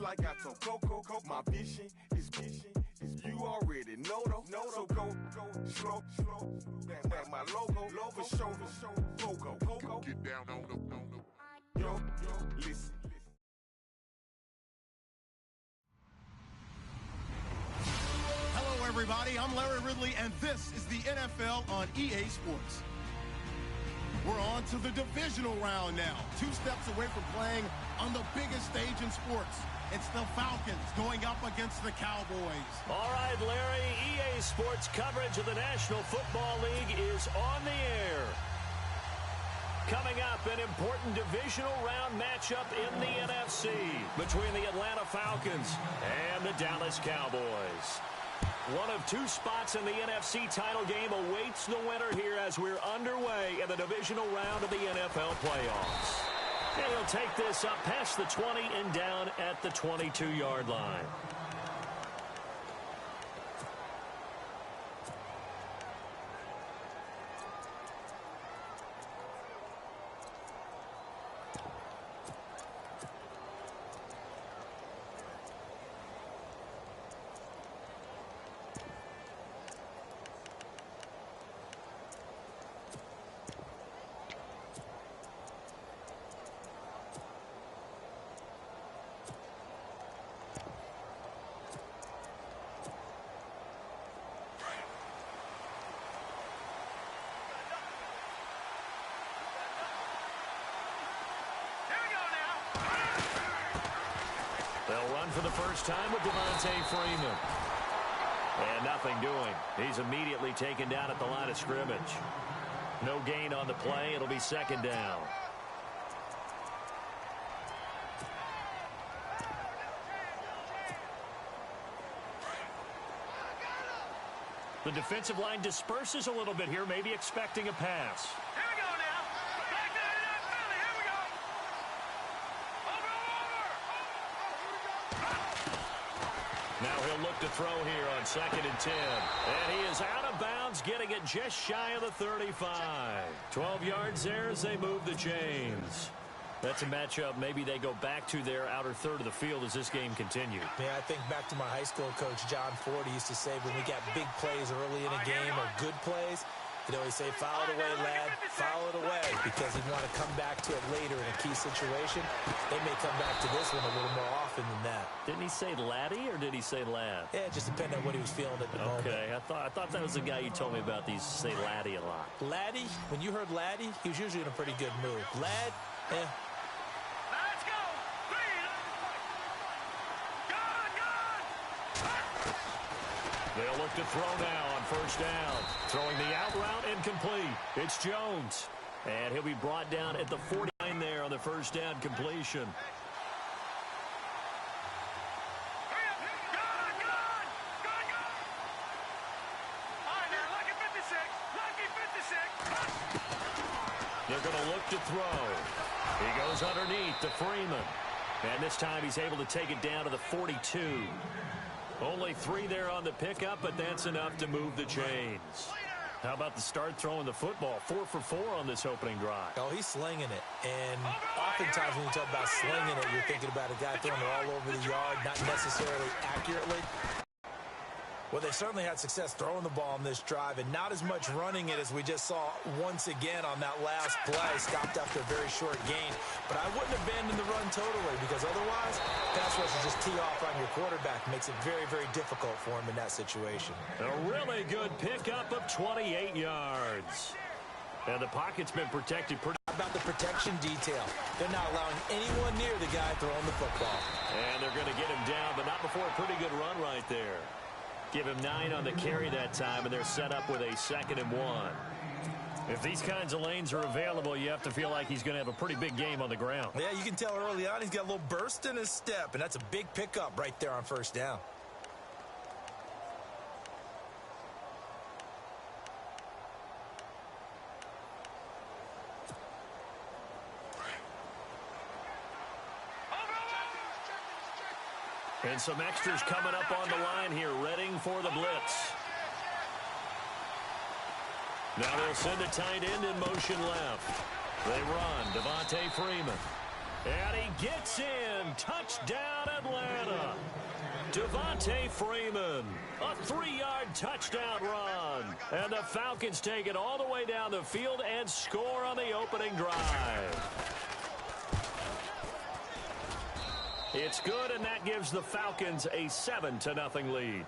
like I told Coco. My vision is you already know though. So go slow. Back my logo for show. Go. Get down on the. Yo, listen. Hello, everybody. I'm Larry Ridley, and this is the NFL on EA Sports. We're on to the divisional round now. 2 steps away from playing on the biggest stage in sports. It's the Falcons going up against the Cowboys. All right, Larry, EA Sports coverage of the National Football League is on the air. Coming up, an important divisional round matchup in the NFC between the Atlanta Falcons and the Dallas Cowboys. One of 2 spots in the NFC title game awaits the winner here as we're underway in the divisional round of the NFL playoffs. And he'll take this up past the 20 and down at the 22-yard line. They'll run for the first time with Devontae Freeman. And nothing doing. He's immediately taken down at the line of scrimmage. No gain on the play. It'll be second down. The defensive line disperses a little bit here, maybe expecting a pass. Here we go now. Back to the Philly. Here we go. Now he'll look to throw here on 2nd and 10. And he is out of bounds, getting it just shy of the 35. 12 yards there as they move the chains. That's a matchup maybe they go back to their outer third of the field as this game continues. Yeah, I think back to my high school coach, John Ford. He used to say when we got big plays early in a game or good plays, you know, he'd say, foul it away, lad, foul it away, because he'd want to come back to it later in a key situation. They may come back to this one a little more often than that. Didn't he say laddie or did he say lad? Yeah, it just depended on what he was feeling at the moment. Okay, I thought that was the guy you told me about. He used to say laddie a lot. Laddie, when you heard laddie, he was usually in a pretty good mood. Lad, Let's go. They'll look to throw now on first down. Throwing the out route incomplete. It's Jones. And he'll be brought down at the 49 there on the first down completion. They're going to look to throw. He goes underneath to Freeman. And this time he's able to take it down to the 42. Only 3 there on the pickup, but that's enough to move the chains. How about the start throwing the football? 4 for 4 on this opening drive. Oh, he's slinging it. And oftentimes when you talk about slinging it, you're thinking about a guy throwing it all over the yard, not necessarily accurately. Well, they certainly had success throwing the ball on this drive and not as much running it as we just saw once again on that last play. Stopped after a very short gain. But I wouldn't abandon the run totally because otherwise, pass rush will just tee off on your quarterback. Makes it very, very difficult for him in that situation. A really good pickup of 28 yards. And the pocket's been protected pretty. How about the protection detail? They're not allowing anyone near the guy throwing the football. And they're going to get him down, but not before a pretty good run right there. Give him 9 on the carry that time, and they're set up with a 2nd and 1. If these kinds of lanes are available, you have to feel like he's going to have a pretty big game on the ground. Yeah, you can tell early on he's got a little burst in his step, and that's a big pickup right there on first down. And some extras coming up on the line here, readying for the blitz. Now they'll send a tight end in motion left. They run. Devontae Freeman. And he gets in. Touchdown, Atlanta. Devontae Freeman, a 3-yard touchdown run. And the Falcons take it all the way down the field and score on the opening drive. It's good, and that gives the Falcons a 7-0 lead.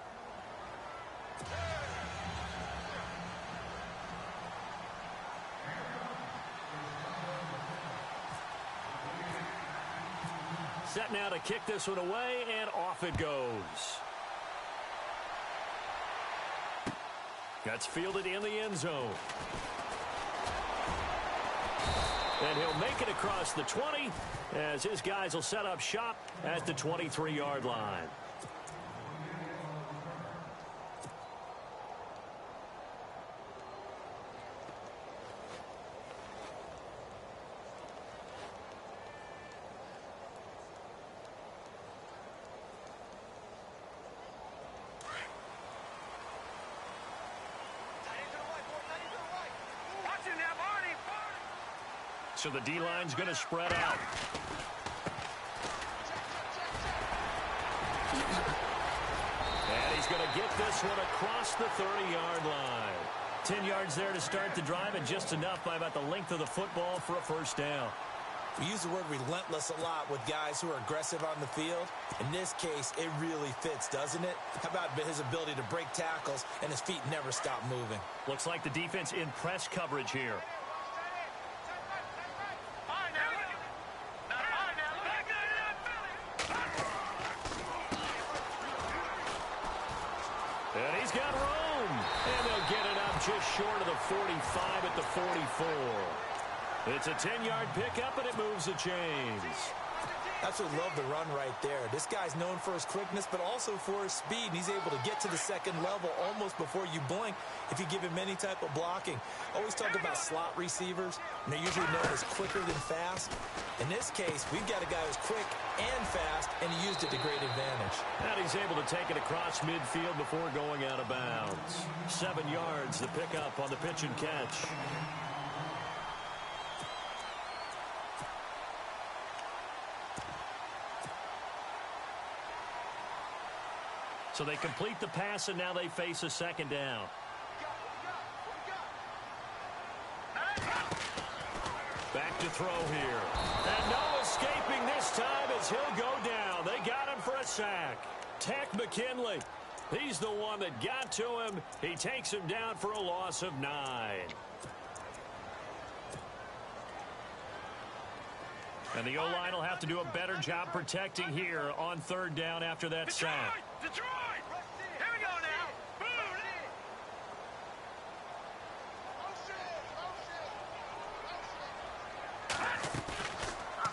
Set now to kick this one away, and off it goes. That's fielded in the end zone. And he'll make it across the 20 as his guys will set up shop at the 23-yard line. So the D-line's going to spread out. And he's going to get this one across the 30-yard line. 10 yards there to start the drive, and just enough by about the length of the football for a first down. We use the word relentless a lot with guys who are aggressive on the field. In this case, it really fits, doesn't it? How about his ability to break tackles and his feet never stop moving? Looks like the defense in press coverage here. And he's got room. And they'll get it up just short of the 45 at the 44. It's a 10-yard pickup, and it moves the chains. That's what love the run right there. This guy's known for his quickness, but also for his speed. And he's able to get to the second level almost before you blink if you give him any type of blocking. Always talk about slot receivers, and they're usually known as quicker than fast. In this case, we've got a guy who's quick and fast, and he used it to great advantage. And he's able to take it across midfield before going out of bounds. 7 yards, the pickup on the pitch and catch. So they complete the pass, and now they face a second down. Back to throw here. And no escaping this time as he'll go down. They got him for a sack. Tech McKinley. He's the one that got to him. He takes him down for a loss of 9. And the O-line will have to do a better job protecting here on third down after that sack. Detroit! Here we go now. Boom!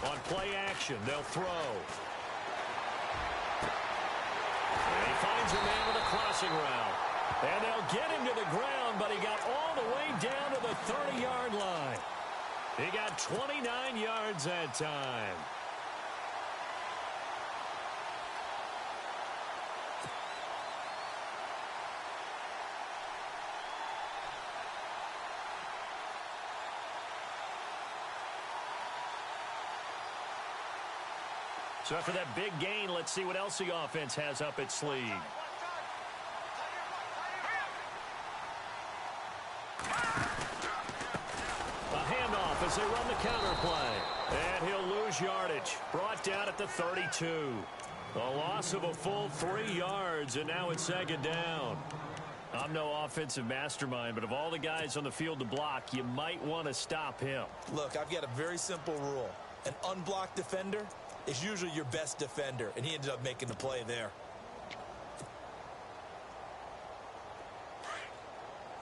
On play action, they'll throw. And he finds a man with a crossing route. And they'll get him to the ground, but he got all the way down to the 30-yard line. He got 29 yards that time. So after that big gain, let's see what else the offense has up its sleeve. As they run the counter play. And he'll lose yardage. Brought down at the 32. A loss of a full 3 yards, and now it's second down. I'm no offensive mastermind, but of all the guys on the field to block, you might want to stop him. Look, I've got a very simple rule. An unblocked defender is usually your best defender, and he ended up making the play there.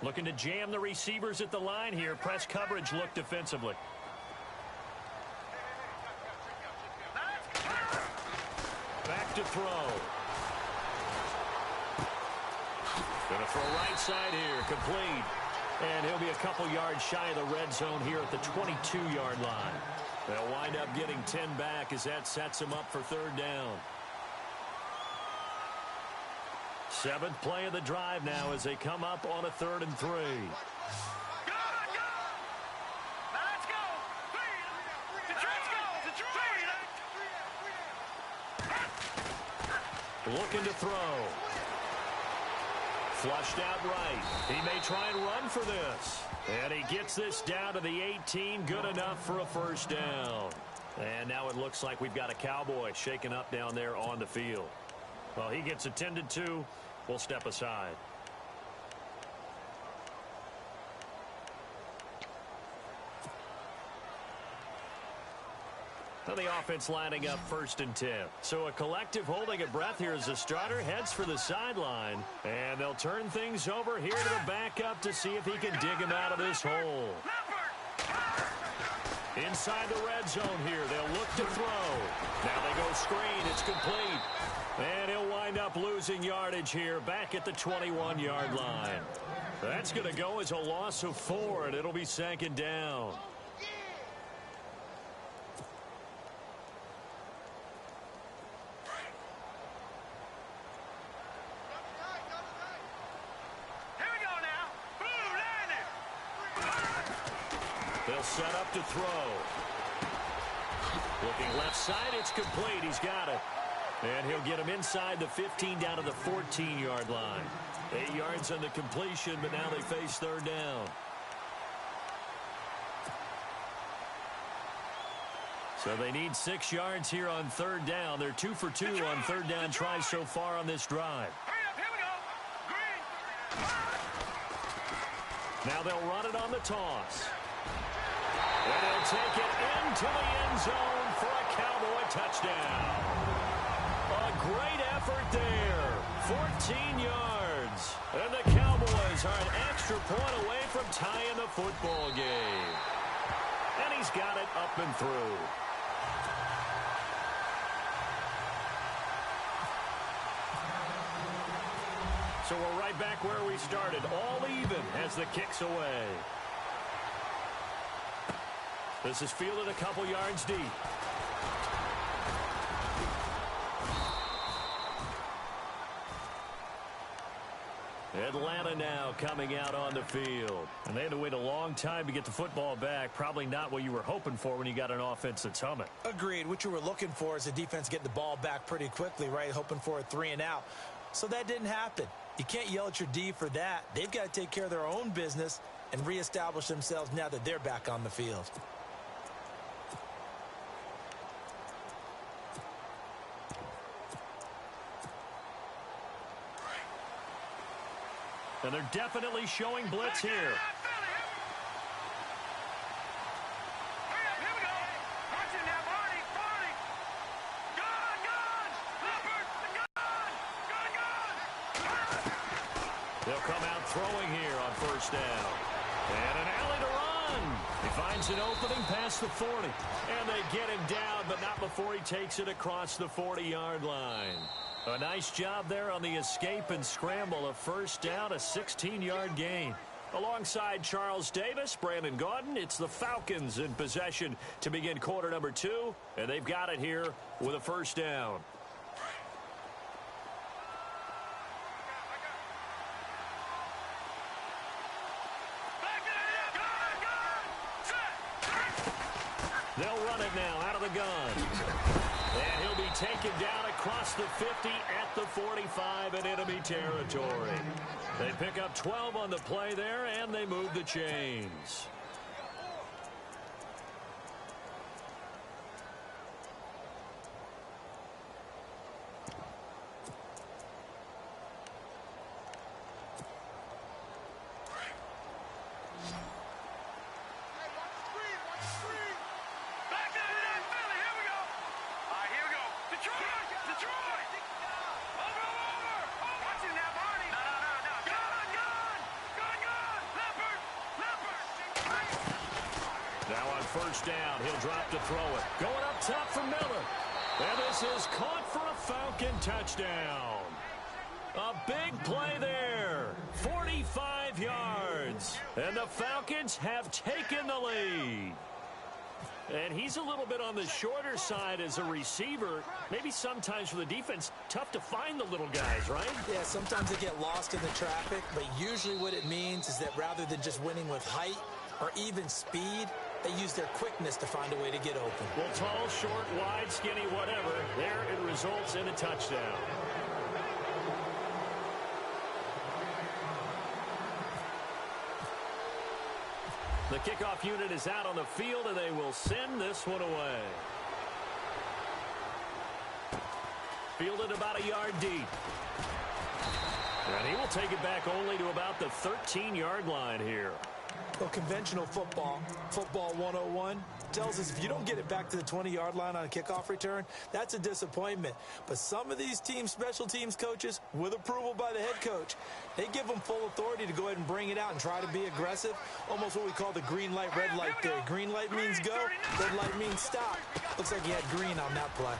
Looking to jam the receivers at the line here. Press coverage look defensively. Back to throw. Going to throw right side here. Complete. And he'll be a couple yards shy of the red zone here at the 22-yard line. They'll wind up getting 10 back as that sets him up for third down. 7th play of the drive now as they come up on a 3rd and 3. Go! Let's go! Detroit, go! Detroit! looking to throw. Flushed out right. He may try and run for this. And he gets this down to the 18. Good enough for a first down. And now it looks like we've got a Cowboy shaken up down there on the field. Well, he gets attended to. We'll step aside. Now the offense lining up 1st and 10. So a collective holding a breath here as the starter heads for the sideline. And they'll turn things over here to the backup to see if he can dig him out of this hole. Inside the red zone here, they'll look to throw. Now they go screen. It's complete. And he'll wind up losing yardage here back at the 21-yard line. That's going to go as a loss of 4, and it'll be 2nd down. They'll set up to throw. Looking left side, it's complete. He's got it. And he'll get him inside the 15 down to the 14-yard line. 8 yards on the completion, but now they face 3rd down. So they need 6 yards here on 3rd down. They're 2 for 2 on 3rd down tries so far on this drive. Now they'll run it on the toss. And he'll take it into the end zone for a Cowboy touchdown. A great effort there. 14 yards. And the Cowboys are an extra point away from tying the football game. And he's got it up and through. So we're right back where we started. All even as the kick's away. This is fielded a couple yards deep. Atlanta now coming out on the field. And they had to wait a long time to get the football back. Probably not what you were hoping for when you got an offense that's humming. Agreed. What you were looking for is the defense getting the ball back pretty quickly, right? Hoping for a 3 and out. So that didn't happen. You can't yell at your D for that. They've got to take care of their own business and reestablish themselves now that they're back on the field. And they're definitely showing blitz here. They'll come out throwing here on 1st down. And an alley to run. He finds an opening past the 40. And they get him down, but not before he takes it across the 40-yard line. A nice job there on the escape and scramble. A 1st down, a 16-yard gain. Alongside Charles Davis, Brandon Gaudin, it's the Falcons in possession to begin quarter number 2. And they've got it here with a 1st down. They'll run it now out of the gun. And he'll be taken down across the 50 at the 45 in enemy territory. They pick up 12 on the play there, and they move the chains. Now on 1st down, he'll drop to throw it. Going up top for Miller. And this is caught for a Falcon touchdown. A big play there. 45 yards. And the Falcons have taken the lead. And he's a little bit on the shorter side as a receiver. Maybe sometimes for the defense, tough to find the little guys, right? Yeah, sometimes they get lost in the traffic, but usually what it means is that rather than just winning with height or even speed, they use their quickness to find a way to get open. Well, tall, short, wide, skinny, whatever, there it results in a touchdown. The kickoff unit is out on the field, and they will send this one away. Fielded about a yard deep. And he will take it back only to about the 13-yard line here. Well, conventional football 101, tells us if you don't get it back to the 20-yard line on a kickoff return, that's a disappointment. But some of these teams, special teams coaches, with approval by the head coach, they give them full authority to go ahead and bring it out and try to be aggressive, almost what we call the green light, red light theory. Green light means go, red light means stop. Looks like he had green on that play.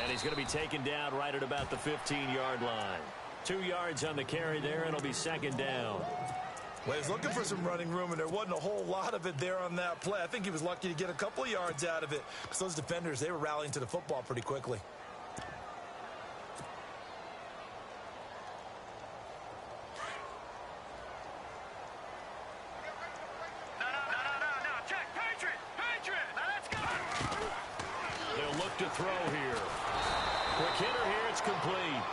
And he's going to be taken down right at about the 15-yard line. 2 yards on the carry there, and it'll be second down. Well, he was looking for some running room, and there wasn't a whole lot of it there on that play. I think he was lucky to get a couple of yards out of it because those defenders, they were rallying to the football pretty quickly. No. Check. Patriot. Now let's go. They'll look to throw here. Quick hitter here. It's complete.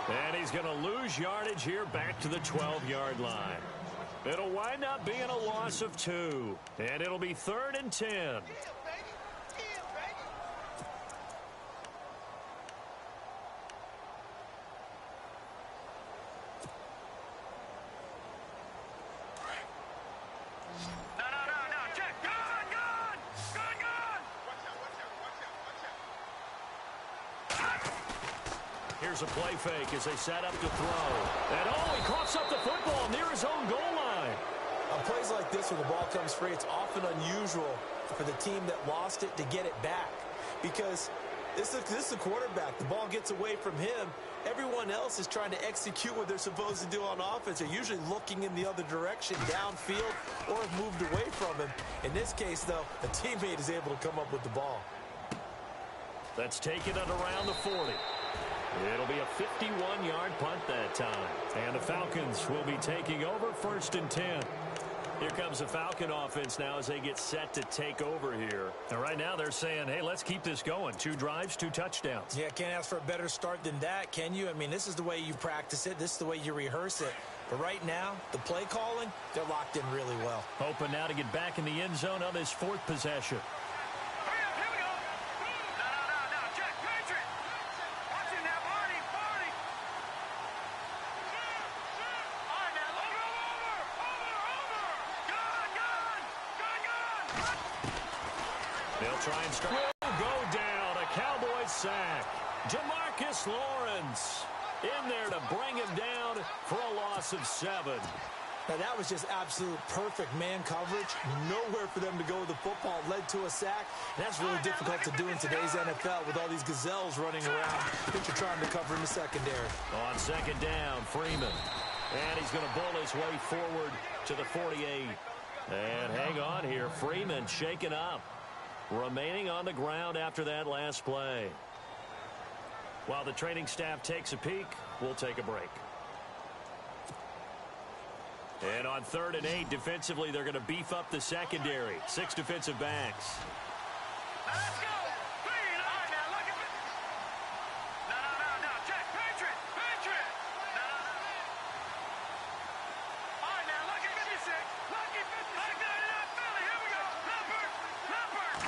And he's going to lose yardage here back to the 12-yard line. It'll wind up being a loss of 2. And it'll be 3rd and 10. No. Check. Gun. Here's a play fake as they set up to throw. And he coughs up the football near his own goal line. On plays like this where the ball comes free, it's often unusual for the team that lost it to get it back. Because this is a quarterback. The ball gets away from him. Everyone else is trying to execute what they're supposed to do on offense. They're usually looking in the other direction, downfield, or have moved away from him. In this case, though, a teammate is able to come up with the ball. That's taken at around the 40. It'll be a 51-yard punt that time. And the Falcons will be taking over 1st and 10. Here comes the Falcon offense now as they get set to take over here. And right now they're saying, hey, let's keep this going. 2 drives, 2 touchdowns. Yeah, can't ask for a better start than that, can you? I mean, this is the way you practice it. This is the way you rehearse it. But right now, the play calling, they're locked in really well. Hoping now to get back in the end zone on his 4th possession. They'll try and start. Will go down. A Cowboys sack. Jamarcus Lawrence in there to bring him down for a loss of 7. Now, that was just absolute perfect man coverage. Nowhere for them to go with the football. Led to a sack. And that's really difficult to do in today's NFL with all these gazelles running around that you're trying to cover in the secondary. On 2nd down, Freeman. And he's going to bull his way forward to the 48. And hang on here. Freeman shaken up. Remaining on the ground after that last play. While the training staff takes a peek, we'll take a break. And on 3rd and 8, defensively, they're going to beef up the secondary. 6 defensive backs. Let's go. Clean. All right, now look at it. No. Check. Patriot. No. All right, now look at 56. Lucky 56. Philly. Here we go. Leopard.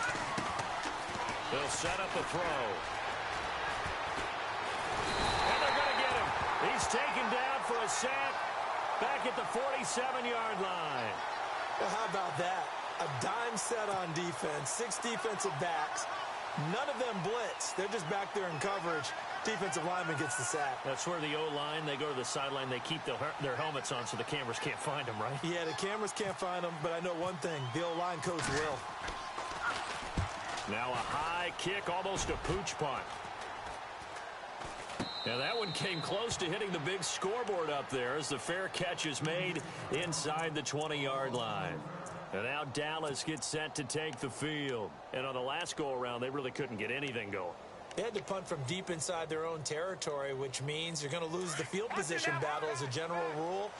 They'll set up a throw. And they're going to get him. He's taken down for a sack. Back at the 47-yard line. Well, how about that? A dime set on defense. 6 defensive backs. None of them blitz. They're just back there in coverage. Defensive lineman gets the sack. That's where the O-line, they go to the sideline, they keep their helmets on so the cameras can't find them, right? Yeah, the cameras can't find them, but I know one thing. The O-line coach will. Now a high kick, almost a pooch punt. Now that one came close to hitting the big scoreboard up there as the fair catch is made inside the 20-yard line. And now Dallas gets set to take the field. And on the last go-around, they really couldn't get anything going. They had to punt from deep inside their own territory, which means you're going to lose the field position battle as a general rule.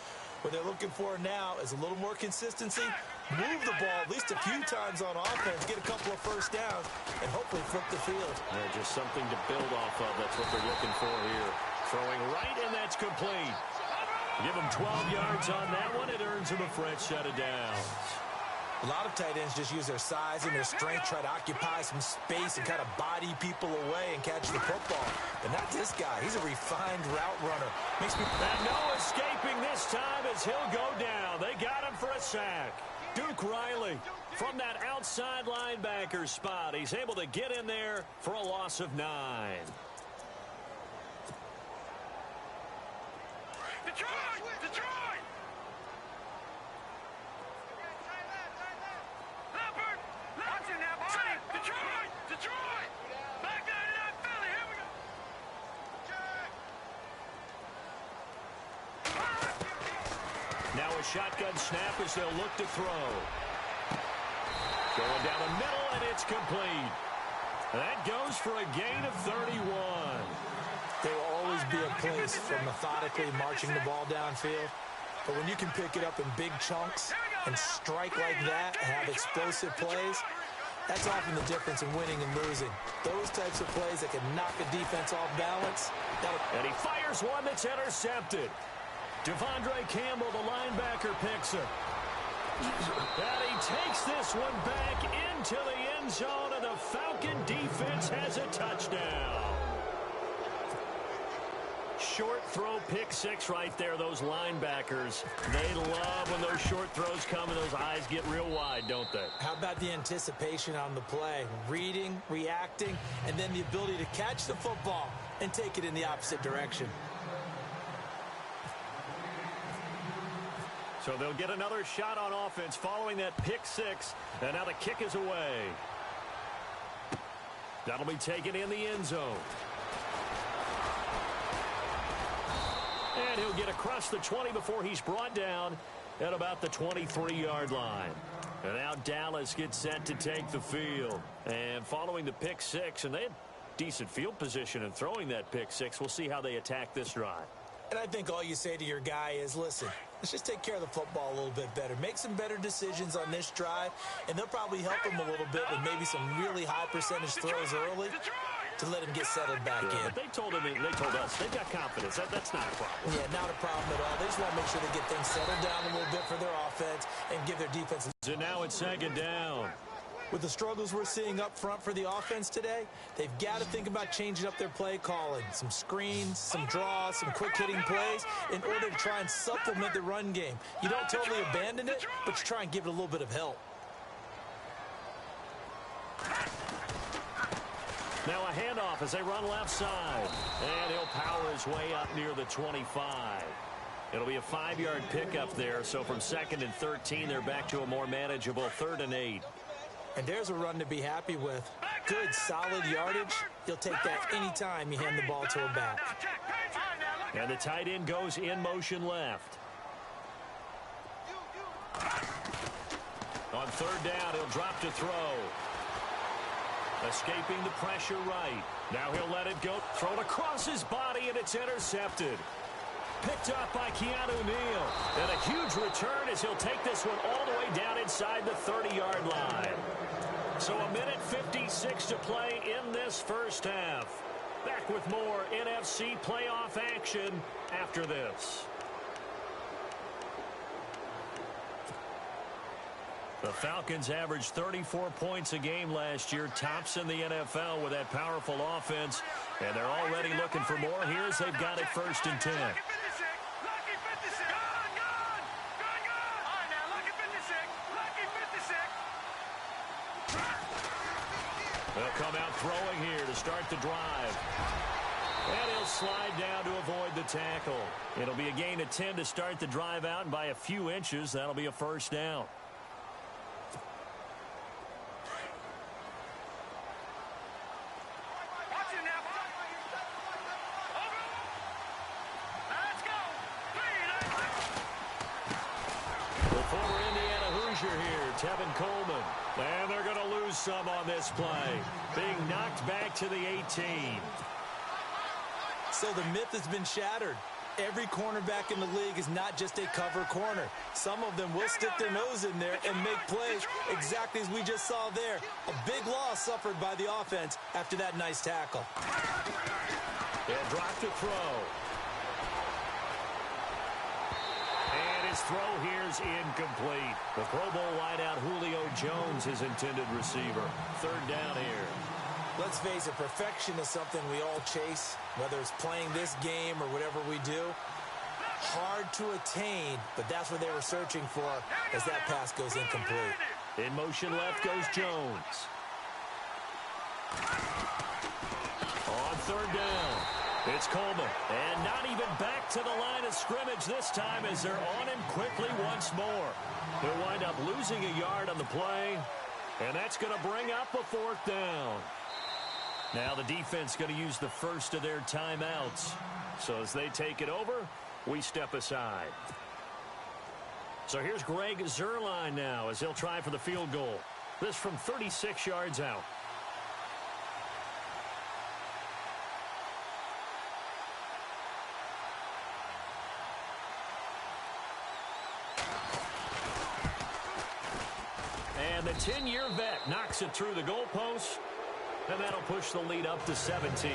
What they're looking for now is a little more consistency, move the ball at least a few times on offense, get a couple of first downs, and hopefully flip the field. Just something to build off of. That's what they're looking for here. Throwing right, and that's complete. Give them 12 yards on that one. It earns them a fresh set of downs. A lot of tight ends just use their size and their strength, try to occupy some space and kind of body people away and catch the football. But not this guy. He's a refined route runner. Makes me... And no escaping this time as he'll go down. They got him for a sack. Duke Riley from that outside linebacker spot. He's able to get in there for a loss of 9. Detroit! Detroit! Leopard! Watch it now, boy! Detroit! Detroit! Back 99 Philly, here we go! Now a shotgun snap as they'll look to throw. Going down the middle, and it's complete. That goes for a gain of 31. There will always be a place for methodically marching the ball downfield. But when you can pick it up in big chunks and strike like that and have explosive plays, that's often the difference in winning and losing. Those types of plays that can knock a defense off balance. And he fires one that's intercepted. Devondre Campbell, the linebacker, picks it. And he takes this one back into the end zone, and the Falcon defense has a touchdown. Short throw, pick six right there, those linebackers. They love when those short throws come and those eyes get real wide, don't they? How about the anticipation on the play? Reading, reacting, and then the ability to catch the football and take it in the opposite direction. So they'll get another shot on offense following that pick six, and now the kick is away. That'll be taken in the end zone. And he'll get across the 20 before he's brought down at about the 23-yard line. And now Dallas gets set to take the field. And following the pick six, and they had decent field position in throwing that pick six. We'll see how they attack this drive. And I think all you say to your guy is, listen, let's just take care of the football a little bit better. Make some better decisions on this drive, and they'll probably help him a little bit with maybe some really high percentage throws early to let him get settled back in. They told us they've got confidence. That's not a problem. Yeah, not a problem at all. They just want to make sure they get things settled down a little bit for their offense and give their defense. And now it's second down. With the struggles we're seeing up front for the offense today, they've got to think about changing up their play calling. Some screens, some draws, some quick-hitting plays in order to try and supplement the run game. You don't totally abandon it, but you try and give it a little bit of help. Now a handoff as they run left side. And he'll power his way up near the 25. It'll be a 5-yard pickup there. So from 2nd and 13, they're back to a more manageable 3rd and 8. And there's a run to be happy with. Good, solid yardage. You'll take that anytime you hand the ball to a back. And the tight end goes in motion left. On 3rd down, he'll drop to throw. Escaping the pressure right. Now he'll let it go. Thrown across his body, and it's intercepted. Picked up by Keanu Neal. And a huge return as he'll take this one all the way down inside the 30-yard line. So a minute 56 to play in this first half. Back with more NFC playoff action after this. The Falcons averaged 34 points a game last year, tops in the NFL with that powerful offense. And they're already looking for more here as they've got it 1st and 10. They'll come out throwing here to start the drive. And he'll slide down to avoid the tackle. It'll be a gain of 10 to start the drive out, and by a few inches, that'll be a 1st down. Tevin Coleman. And they're going to lose some on this play. Being knocked back to the 18. So the myth has been shattered. Every cornerback in the league is not just a cover corner. Some of them will stick their nose in there and make plays exactly as we just saw there. A big loss suffered by the offense after that nice tackle. They'll drop to throw. And his throw here's incomplete. The Pro Bowl wideout Julio Jones, his intended receiver. Third down here. Let's face it, perfection is something we all chase, whether it's playing this game or whatever we do. Hard to attain, but that's what they were searching for as that pass goes incomplete. In motion left goes Jones. On third down, it's Coleman. And not even back to the line of scrimmage this time as they're on him quickly once more. He'll wind up losing a yard on the play, and that's going to bring up a fourth down. Now the defense going to use the first of their timeouts. So as they take it over, we step aside. So here's Greg Zuerlein now as he'll try for the field goal. This from 36 yards out. And the 10-year vet knocks it through the goalpost, and that'll push the lead up to 17.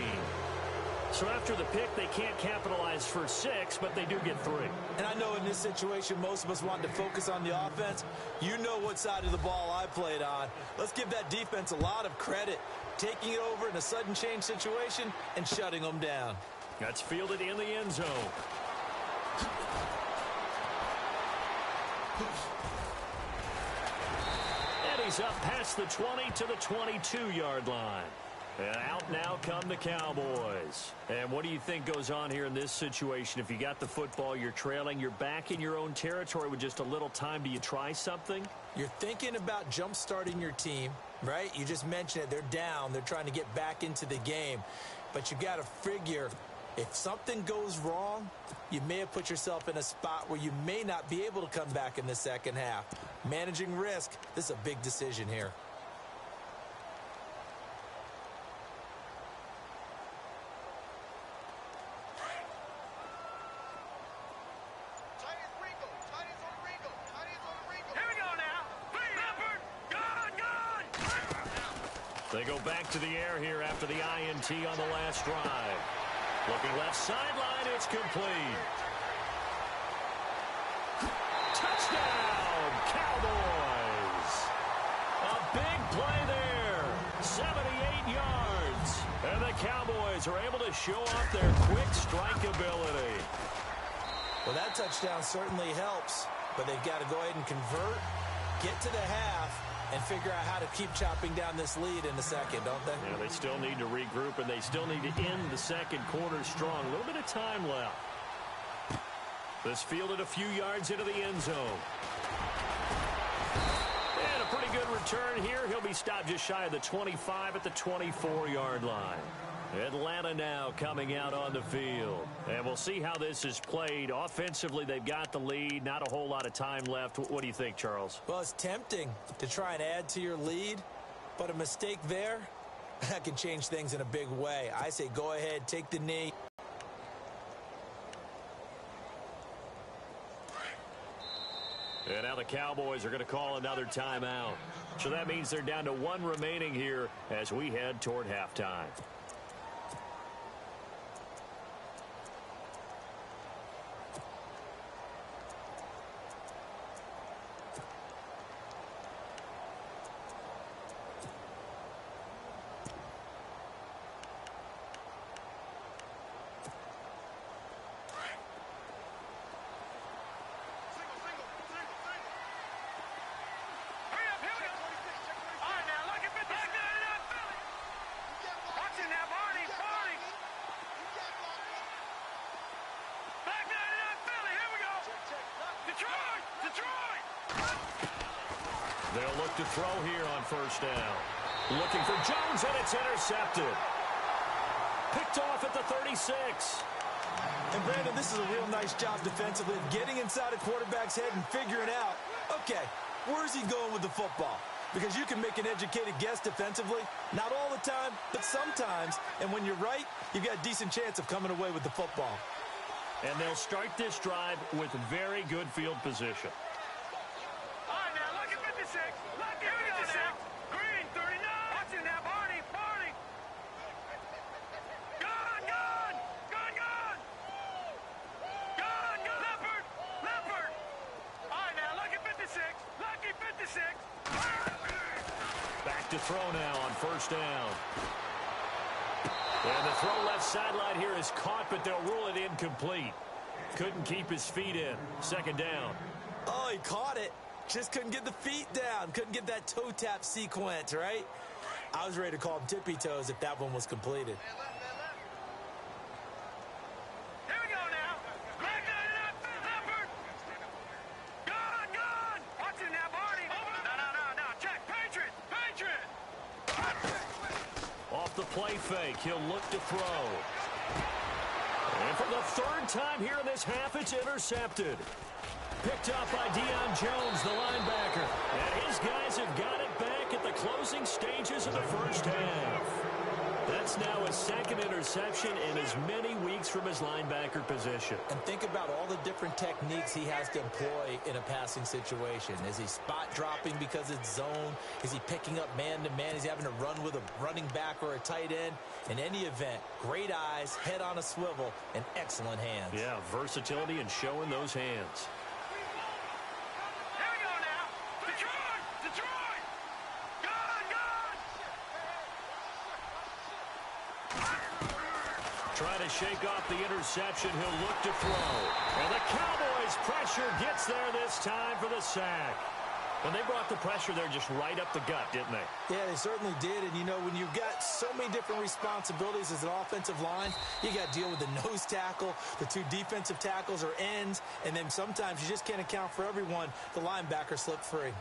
So after the pick, they can't capitalize for 6, but they do get 3. And I know in this situation, most of us wanted to focus on the offense. You know what side of the ball I played on. Let's give that defense a lot of credit, taking it over in a sudden change situation and shutting them down. That's fielded in the end zone. And he's up past the 20 to the 22-yard line. And out now come the Cowboys. And what do you think goes on here in this situation? If you got the football, you're trailing, you're back in your own territory with just a little time. Do you try something? You're thinking about jump-starting your team, right? You just mentioned it. They're down. They're trying to get back into the game. But you got to figure, if something goes wrong, you may have put yourself in a spot where you may not be able to come back in the second half. Managing risk, this is a big decision here. They go back to the air here after the INT on the last drive. Looking left sideline, it's complete. Touchdown, Cowboys! A big play there, 78 yards. And the Cowboys are able to show off their quick strike ability. Well, that touchdown certainly helps, but they've got to go ahead and convert, get to the half, and figure out how to keep chopping down this lead in the second, don't they? Yeah, they still need to regroup, and they still need to end the second quarter strong. A little bit of time left. This fielded a few yards into the end zone. And a pretty good return here. He'll be stopped just shy of the 25 at the 24-yard line. Atlanta now coming out on the field. And we'll see how this is played. Offensively, they've got the lead. Not a whole lot of time left. What do you think, Charles? Well, it's tempting to try and add to your lead, but a mistake there, that can change things in a big way. I say go ahead, take the knee. And now the Cowboys are going to call another timeout. So that means they're down to 1 remaining here as we head toward halftime. They'll look to throw here on first down. Looking for Jones, and it's intercepted. Picked off at the 36. And, Brandon, this is a real nice job defensively of getting inside a quarterback's head and figuring out, okay, where's he going with the football? Because you can make an educated guess defensively. Not all the time, but sometimes. And when you're right, you've got a decent chance of coming away with the football. And they'll start this drive with very good field position. throw now on first down. And the throw left sideline here is caught, but they'll rule it incomplete. Couldn't keep his feet in. Second down. Oh, he caught it. Just couldn't get the feet down. Couldn't get that toe tap sequence, right? I was ready to call him tippy toes if that one was completed. Here we go now. Back that up, Leopard. Gone. Watch it now, Barney. No. Check. Patriot. Off the play fake, he'll look to throw. And for the third time here in this half, it's intercepted. Picked up by Deion Jones, the linebacker. And his guys have got it back at the closing stages of the first half. That's now his second interception in as many weeks from his linebacker position. And think about all the different techniques he has to employ in a passing situation. Is he spot dropping because it's zone? Is he picking up man-to-man? Is he having to run with a running back or a tight end? In any event, great eyes, head on a swivel, and excellent hands. Yeah, versatility and showing those hands. Here we go now. Detroit. Gone. Trying to shake off the interception. He'll look to throw. And the Cowboys' pressure gets there this time for the sack. And they brought the pressure there just right up the gut, didn't they? Yeah, they certainly did. And, you know, when you've got so many different responsibilities as an offensive line, you got to deal with the nose tackle, the two defensive tackles or ends, and then sometimes you just can't account for everyone. The linebacker slipped free.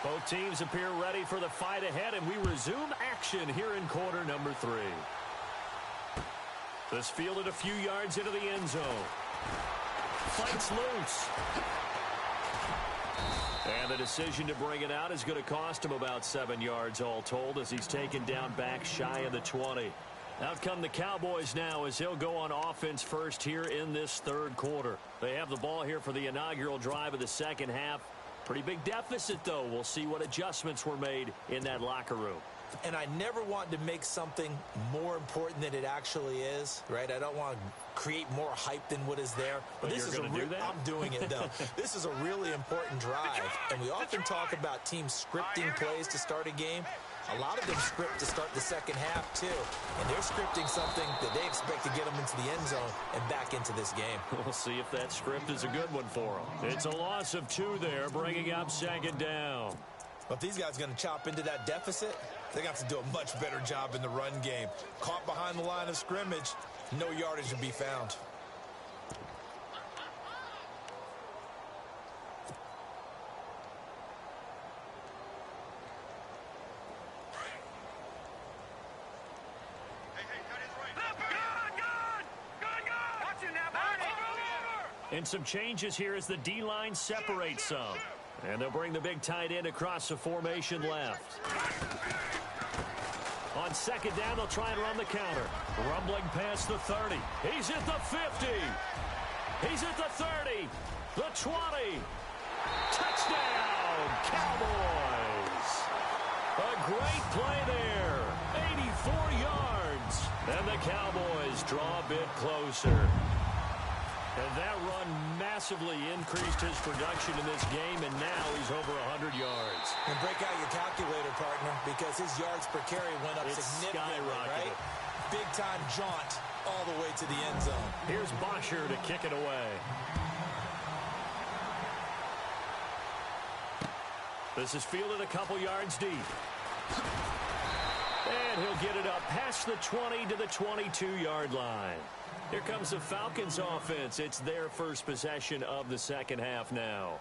Both teams appear ready for the fight ahead, and we resume action here in quarter number 3. This fielded a few yards into the end zone. Fights loose. And the decision to bring it out is going to cost him about 7 yards all told as he's taken down back shy of the 20. Out come the Cowboys now as he'll go on offense first here in this third quarter. They have the ball here for the inaugural drive of the second half. Pretty big deficit, though. We'll see what adjustments were made in that locker room. And I never want to make something more important than it actually is, right? I don't want to create more hype than what is there. But this is do that? I'm doing it, though. This is a really important drive. And we often talk about teams scripting plays to start a game. A lot of them script to start the second half, too. And they're scripting something that they expect to get them into the end zone and back into this game. We'll see if that script is a good one for them. It's a loss of 2 there, bringing up second down. But if these guys are going to chop into that deficit, they're going to have to do a much better job in the run game. Caught behind the line of scrimmage, no yardage to be found. And some changes here as the D-line separates some. And they'll bring the big tight end across the formation left. On second down, they'll try and run the counter. Rumbling past the 30. He's at the 50. He's at the 30. The 20. Touchdown, Cowboys. A great play there. 84 yards. And the Cowboys draw a bit closer. And that run massively increased his production in this game, and now he's over 100 yards. And break out your calculator, partner, because his yards per carry went up significantly, right? Big-time jaunt all the way to the end zone. Here's Bosher to kick it away. This is fielded a couple yards deep. And he'll get it up past the 20 to the 22-yard line. Here comes the Falcons offense. It's their first possession of the second half now.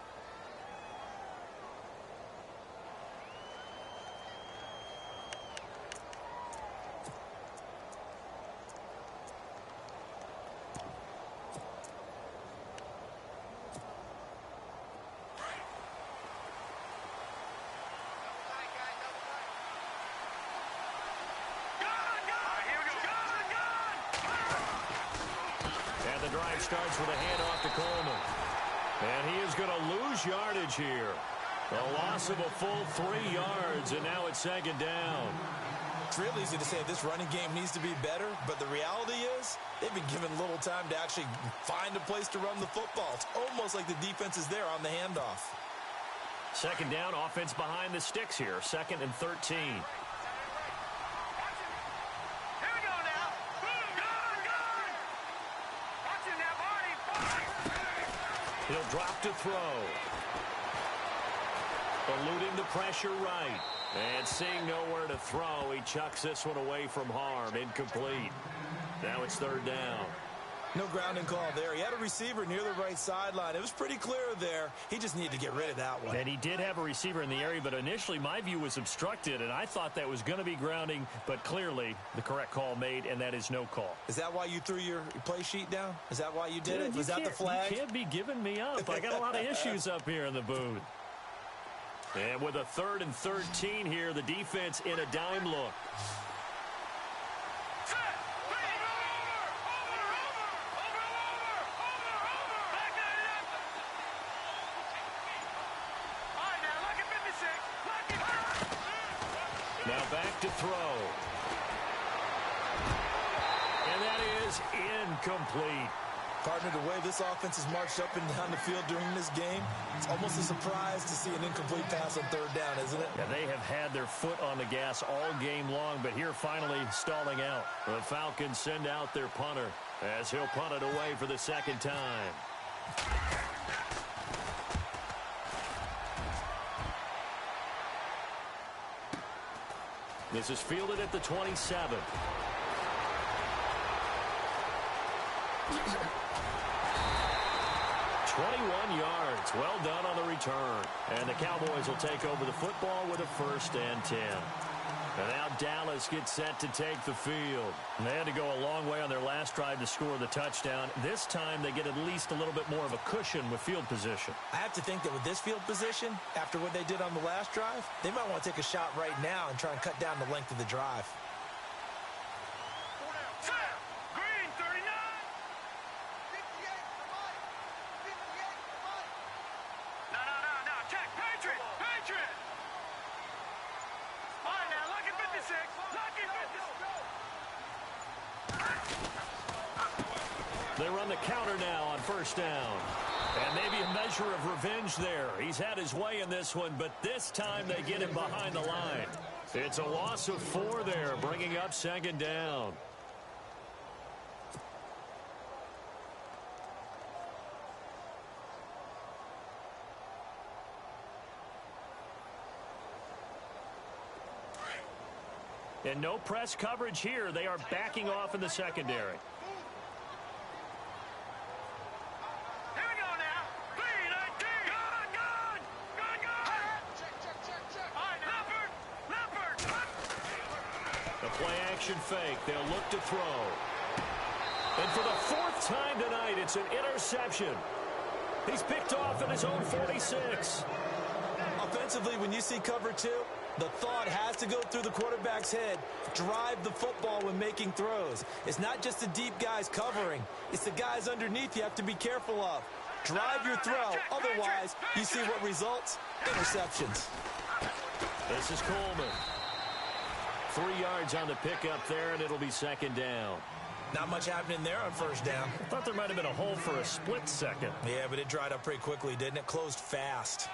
Starts with a handoff to Coleman. And he is going to lose yardage here. A loss of a full 3 yards, and now it's second down. It's real easy to say this running game needs to be better, but the reality is they've been given little time to actually find a place to run the football. It's almost like the defense is there on the handoff. Second down, offense behind the sticks here. 2nd and 13. He'll drop to throw. Eluding the pressure right. And seeing nowhere to throw, he chucks this one away from harm. Incomplete. Now it's 3rd down. No grounding call there. He had a receiver near the right sideline. It was pretty clear there. He just needed to get rid of that one. And he did have a receiver in the area, but initially my view was obstructed, and I thought that was going to be grounding, but clearly the correct call made, and that is no call. Is that why you threw your play sheet down? Is that why you did it? Was that the flag? You can't be giving me up. I got a lot of issues up here in the booth. And with a 3rd and 13 here, the defense in a dime look. Now back to throw. And that is incomplete. Partner, the way this offense has marched up and down the field during this game, it's almost a surprise to see an incomplete pass on 3rd down, isn't it? Yeah, they have had their foot on the gas all game long, but here finally stalling out. The Falcons send out their punter as he'll punt it away for the 2nd time. This is fielded at the 27. "21 yards. Well done on the return. And the Cowboys will take over the football with a 1st and 10. And now Dallas gets set to take the field. And they had to go a long way on their last drive to score the touchdown. This time they get at least a little bit more of a cushion with field position. I have to think that with this field position, after what they did on the last drive, they might want to take a shot right now and try and cut down the length of the drive. Green, 39. No. Check. Patriot. All right, now, lucky 56. Lucky 56. They run the counter now on 1st down. And maybe a measure of revenge there. He's had his way in this one, but this time they get him behind the line. It's a loss of 4 there, bringing up 2nd down. And no press coverage here. They are backing off in the secondary. Here we go now. 3-19. Gun. Check. All right, Leopard. The play action fake. They'll look to throw. And for the 4th time tonight, it's an interception. He's picked off at his own 46. Offensively, when you see cover 2, the thought has to go through the quarterback's head. Drive the football when making throws. It's not just the deep guys covering. It's the guys underneath you have to be careful of. Drive your throw. Otherwise, you see what results? Interceptions. This is Coleman. 3 yards on the pickup there, and it'll be 2nd down. Not much happening there on 1st down. I thought there might have been a hole for a split second. Yeah, but it dried up pretty quickly, didn't it? Closed fast.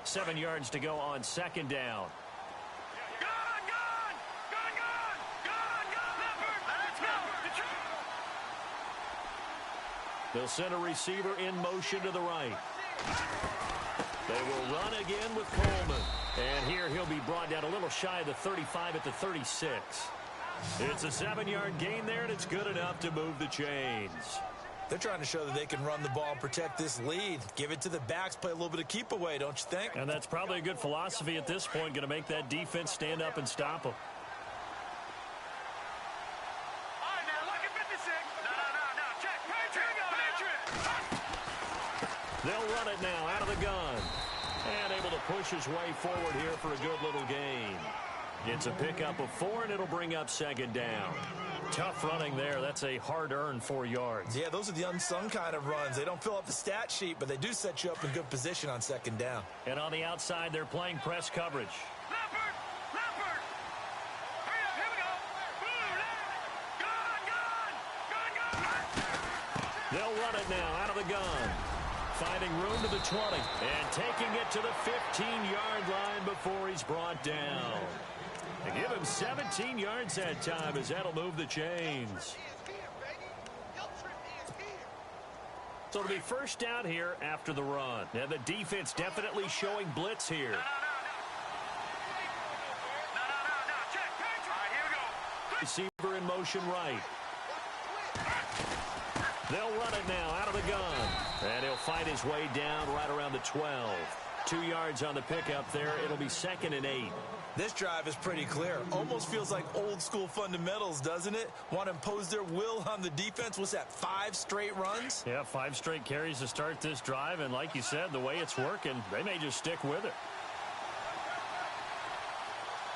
Seven yards to go on 2nd down. They'll send a receiver in motion to the right. They will run again with Coleman. And here he'll be brought down a little shy of the 35 at the 36. It's a 7-yard gain there, and it's good enough to move the chains. They're trying to show that they can run the ball and protect this lead. Give it to the backs, play a little bit of keep away, don't you think? And that's probably a good philosophy at this point, going to make that defense stand up and stop them. All right, now, look at 56. No. Check. Patriot. run it now out of the gun. And able to push his way forward here for a good little gain. It's a pickup of 4, and it'll bring up second down. Tough running there. That's a hard-earned 4 yards. Yeah, those are the unsung kind of runs. They don't fill up the stat sheet, but they do set you up in good position on second down. And on the outside, they're playing press coverage. Leopard! Here we go! Gun! They'll run it now out of the gun. Finding room to the 20. And taking it to the 15-yard line before he's brought down. They give him 17 yards that time as that'll move the chains. So it'll be first down here after the run. And the defense definitely showing blitz here. No. Check. All right, here we go. Receiver in motion right. They'll run it now out of the gun. And he'll fight his way down right around the 12. 2 yards on the pickup there. It'll be 2nd and 8. This drive is pretty clear. Almost feels like old school fundamentals, doesn't it? Want to impose their will on the defense. What's that, 5 straight runs? Yeah, 5 straight carries to start this drive. And like you said, the way it's working, they may just stick with it.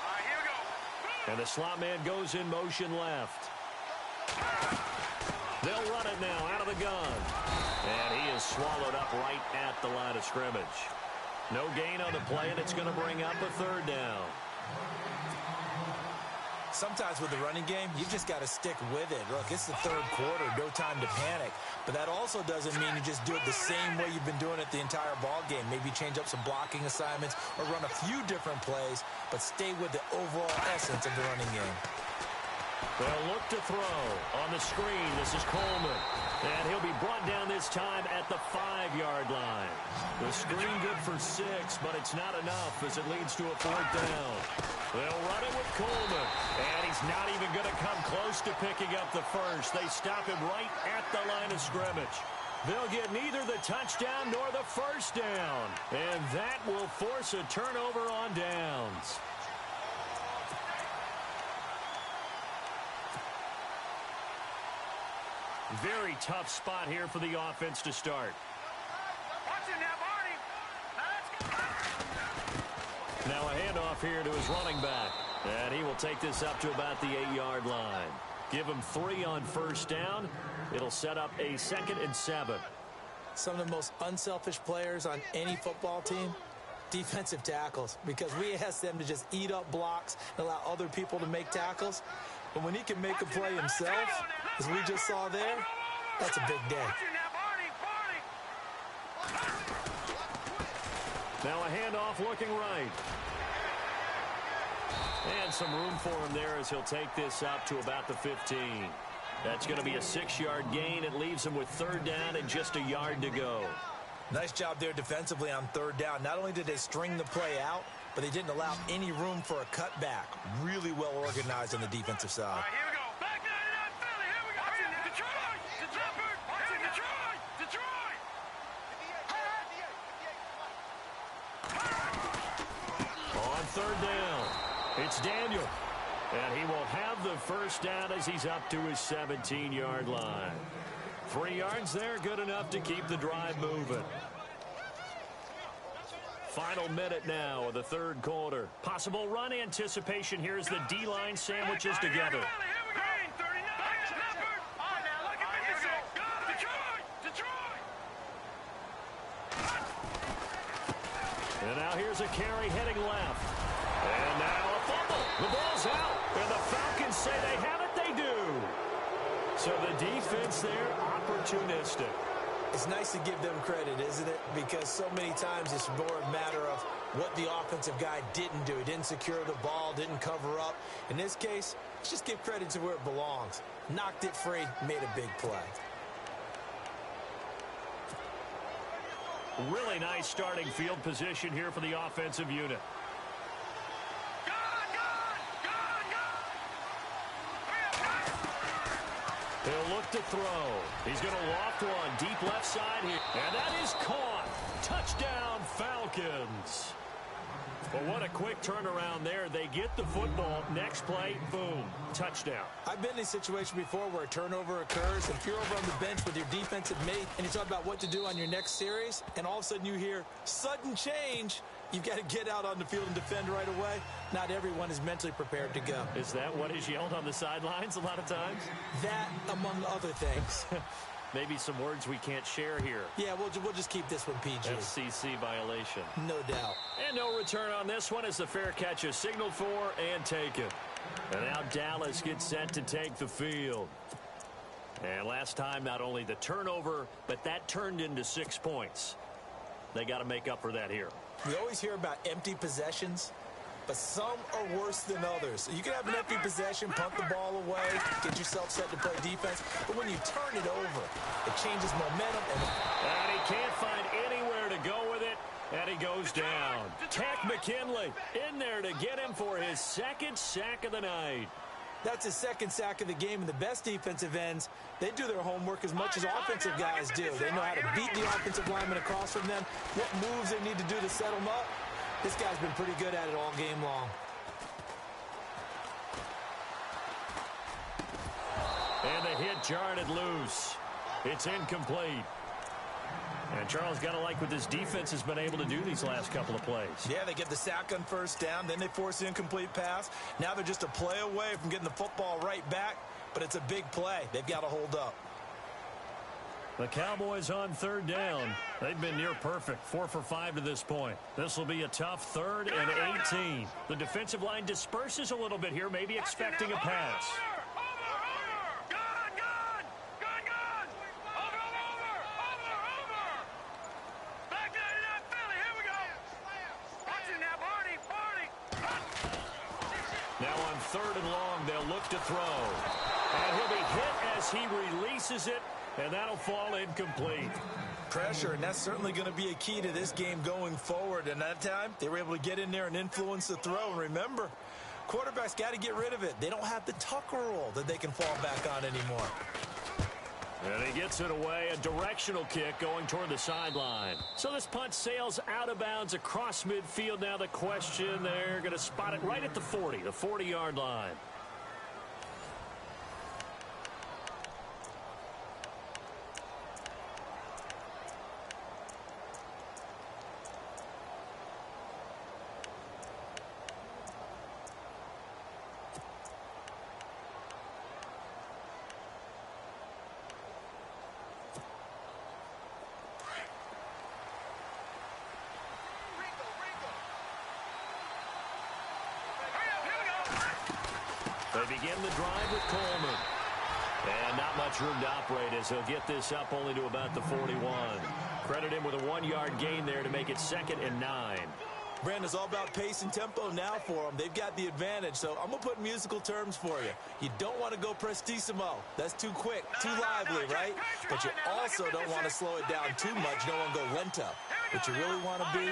All right, here we go. And the slot man goes in motion left. They'll run it now out of the gun. And he is swallowed up right at the line of scrimmage. No gain on the play, and it's going to bring up a 3rd down. Sometimes with the running game, you've just got to stick with it. Look, it's the 3rd quarter, no time to panic. But that also doesn't mean you just do it the same way you've been doing it the entire ball game. Maybe change up some blocking assignments or run a few different plays, but stay with the overall essence of the running game. They'll look to throw on the screen. This is Coleman. And he'll be brought down this time at the 5-yard line. The screen good for 6, but it's not enough as it leads to a 4th down. They'll run it with Coleman. And he's not even going to come close to picking up the first. They stop him right at the line of scrimmage. They'll get neither the touchdown nor the first down. And that will force a turnover on downs. Very tough spot here for the offense to start. Watch it now, Barney. Now a handoff here to his running back. And he will take this up to about the 8-yard line. Give him 3 on first down. It'll set up a 2nd and 7. Some of the most unselfish players on any football team, defensive tackles, because we ask them to just eat up blocks and allow other people to make tackles. But when he can make a play himself, as we just saw there, that's a big day. Now a handoff looking right. And some room for him there as he'll take this up to about the 15. That's going to be a 6-yard gain. It leaves him with 3rd down and just a yard to go. Nice job there defensively on 3rd down. Not only did they string the play out, but they didn't allow any room for a cutback. Really well organized on the defensive side. All right, here we go. Back down to that Philly. Here we go. Detroit. On 3rd down, it's Daniel. And he will have the first down as he's up to his 17-yard line. 3 yards there, good enough to keep the drive moving. Final minute now of the 3rd quarter. Possible run anticipation here as the D-line sandwiches together. And now here's a carry heading left. And now a fumble. The ball's out. And the Falcons say they have it. They do. So the defense there, opportunistic. It's nice to give them credit, isn't it? Because so many times it's more a matter of what the offensive guy didn't do. He didn't secure the ball, didn't cover up. In this case, let's just give credit to where it belongs. Knocked it free, made a big play. Really nice starting field position here for the offensive unit. He'll look to throw. He's going to loft one deep left side here. And that is caught. Touchdown, Falcons. Well, what a quick turnaround there. They get the football. Next play, boom, touchdown. I've been in a situation before where a turnover occurs, and if you're over on the bench with your defensive mate and you talk about what to do on your next series, and all of a sudden you hear sudden change, you've got to get out on the field and defend right away. Not everyone is mentally prepared to go. Is that what is yelled on the sidelines a lot of times? That, among other things. Maybe some words we can't share here. Yeah, we'll just keep this one PG. FCC violation. No doubt. And no return on this one as the fair catch is signaled for and taken. And now Dallas gets set to take the field. And last time, not only the turnover, but that turned into 6 points. They got to make up for that here. We always hear about empty possessions, but some are worse than others. You can have an empty possession, punt the ball away, get yourself set to play defense, but when you turn it over, it changes momentum. And he can't find anywhere to go with it, and he goes down. Tech McKinley in there to get him for his second sack of the night. That's his second sack of the game, and the best defensive ends, they do their homework as much as offensive guys do. They know how to beat the offensive lineman across from them, what moves they need to do to set them up. This guy's been pretty good at it all game long. And the hit jarred it loose. It's incomplete. And Charles, got to like what this defense has been able to do these last couple of plays. Yeah, they get the sack on first down, then they force the incomplete pass. Now they're just a play away from getting the football right back, but it's a big play. They've got to hold up. The Cowboys on third down. They've been near perfect, 4 for 5 to this point. This will be a tough 3rd and 18. The defensive line disperses a little bit here, maybe expecting a pass. Now on 3rd and long, they'll look to throw. And he'll be hit as he releases it, and that'll fall incomplete. Pressure, and that's certainly going to be a key to this game going forward. And that time, they were able to get in there and influence the throw. And remember, quarterbacks got to get rid of it. They don't have the tuck rule that they can fall back on anymore. And he gets it away, a directional kick going toward the sideline. So this punt sails out of bounds across midfield. Now the question, they're going to spot it right at the 40, the 40-yard line. They begin the drive with Coleman. And not much room to operate as he'll get this up only to about the 41. Credit him with a 1-yard gain there to make it 2nd and 9. Brandon, it's all about pace and tempo now for them. They've got the advantage, so I'm going to put musical terms for you. You don't want to go prestissimo. That's too quick, too lively, right? But you also don't want to slow it down too much. You don't want to go lento. What you really want to be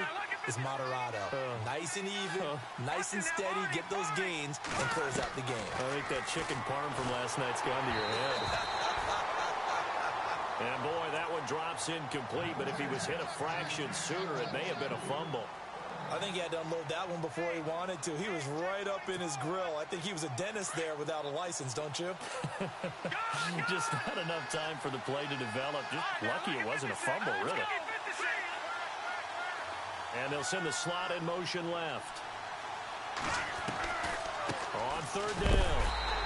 is moderato. Nice and even, nice and steady, get those gains, and close out the game. I think that chicken parm from last night's gone to your head. And boy, that one drops incomplete, but if he was hit a fraction sooner, it may have been a fumble. I think he had to unload that one before he wanted to. He was right up in his grill. I think he was a dentist there without a license, don't you? Just not enough time for the play to develop. Just lucky it wasn't a fumble, really. And they'll send the slot in motion left. On 3rd down,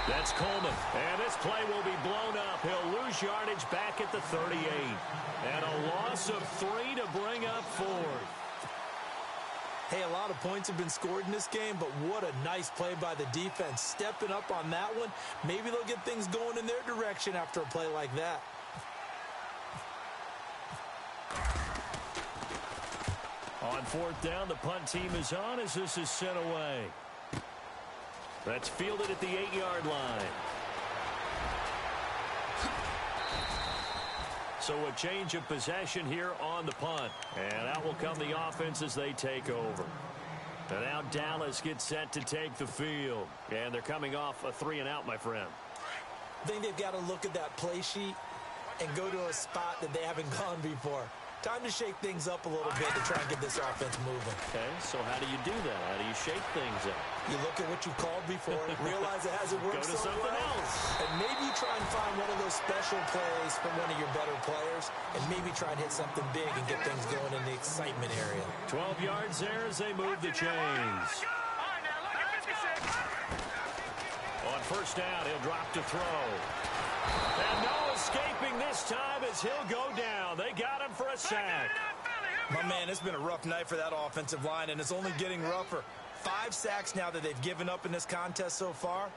that's Coleman. And this play will be blown up. He'll lose yardage back at the 38. And a loss of 3 to bring up 4th. Hey, a lot of points have been scored in this game, but what a nice play by the defense. Stepping up on that one, maybe they'll get things going in their direction after a play like that. On 4th down, the punt team is on as this is sent away. That's fielded at the 8-yard line. So a change of possession here on the punt. And out will come the offense as they take over. And now Dallas gets set to take the field. And they're coming off a 3-and-out, my friend. I think they've got to look at that play sheet and go to a spot that they haven't gone before. Time to shake things up a little bit to try and get this offense moving. Okay, so how do you do that? How do you shake things up? You look at what you called before, realize it hasn't worked Go to so something well, else. and maybe try and find one of those special plays from one of your better players, and maybe try and hit something big and get things going in the excitement area. 12 yards there as they move the chains. On first down, he'll drop to throw. And no escaping this time as he'll go down. They got him for a sack. My man, it's been a rough night for that offensive line, and it's only getting rougher. 5 sacks now that they've given up in this contest so far.